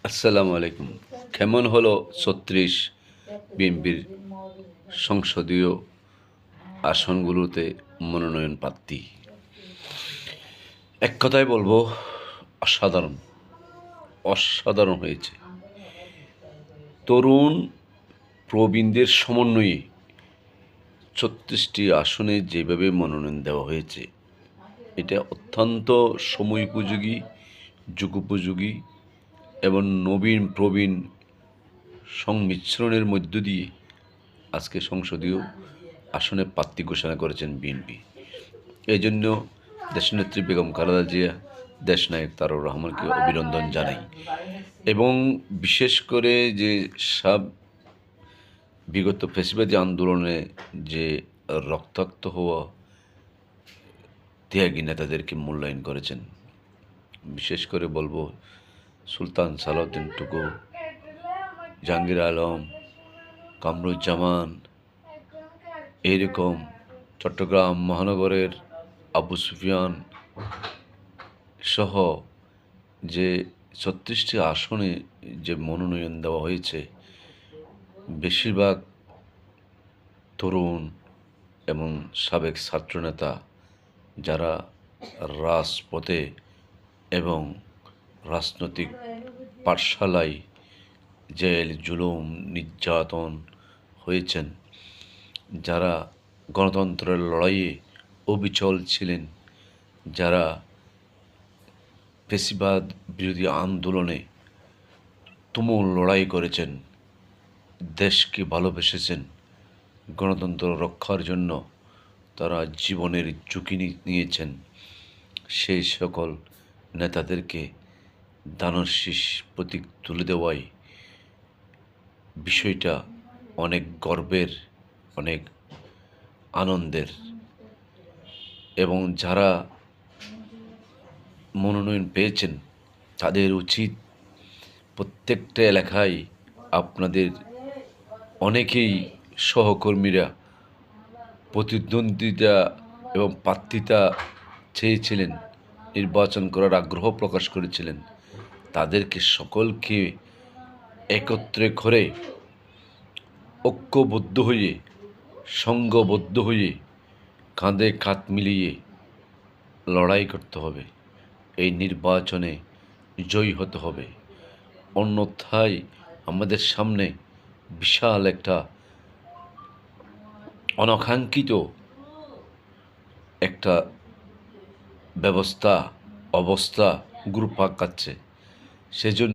আসসালামু আলাইকুম। কেমন হলো ৩৬ বিএনপির সংসদীয় আসনগুলোতে মনোনয়ন প্রার্থী? এক কথায় বলবো, অসাধারণ। অসাধারণ হয়েছে। তরুণ প্রবীণদের সমন্বয়ে ৩৬টি আসনে যেভাবে মনোনয়ন দেওয়া হয়েছে, এটা অত্যন্ত সময়োপযোগী, যুগোপযোগী এবং নবীন প্রবীণ সংমিশ্রণের মধ্য দিয়ে আজকে সংসদীয় আসনে প্রার্থী ঘোষণা করেছেন বিএনপি। এই জন্য দেশনেত্রী বেগম খালেদা জিয়া, দেশনায়ক তারেক রহমানকে অভিনন্দন জানাই। এবং বিশেষ করে যে বিগত ফ্যাসিবাদী আন্দোলনে যে রক্তাক্ত হওয়া ত্যাগী নেতাদেরকে মূল্যায়ন করেছেন। বিশেষ করে বলবো সুলতান সালাউদ্দিন টুকু, জাহাঙ্গীর আলম, কামরুজ্জামান, এইরকম চট্টগ্রাম মহানগরের আবু সুফিয়ান সহ যে ৩৬টি আসনে যে মনোনয়ন দেওয়া হয়েছে, বেশিরভাগ তরুণ এবং সাবেক ছাত্রনেতা যারা রাজপথে এবং রাজনৈতিক পাঠশালায় জেল, জুলুম, নির্যাতন হয়েছেন, যারা গণতন্ত্রের লড়াইয়ে অবিচল ছিলেন, যারা ফ্যাসিবাদ বিরোধী আন্দোলনে তুমুল লড়াই করেছেন, দেশকে ভালোবেসেছেন, গণতন্ত্র রক্ষার জন্য তারা জীবনের ঝুঁকি নিয়েছেন, সেই সকল নেতাদেরকে দানের শীষ প্রতীক তুলে দেওয়ায় বিষয়টা অনেক গর্বের, অনেক আনন্দের। এবং যারা মনোনয়ন পেয়েছেন তাদের উচিত প্রত্যেকটা এলাকায় আপনাদের অনেকেই সহকর্মীরা প্রতিদ্বন্দ্বিতা এবং প্রার্থিতা চেয়েছিলেন, নির্বাচন করার আগ্রহ প্রকাশ করেছিলেন, তাদেরকে সকলকে একত্রে করে ঐক্যবদ্ধ হয়ে, সংঘবদ্ধ হয়ে, কাঁধে কাঁধ মিলিয়ে লড়াই করতে হবে। এই নির্বাচনে জয়ী হতে হবে। অন্যথায় আমাদের সামনে বিশাল একটা অনাকাঙ্ক্ষিত একটা অবস্থা ঘুরপাক খাচ্ছে। সেজন্য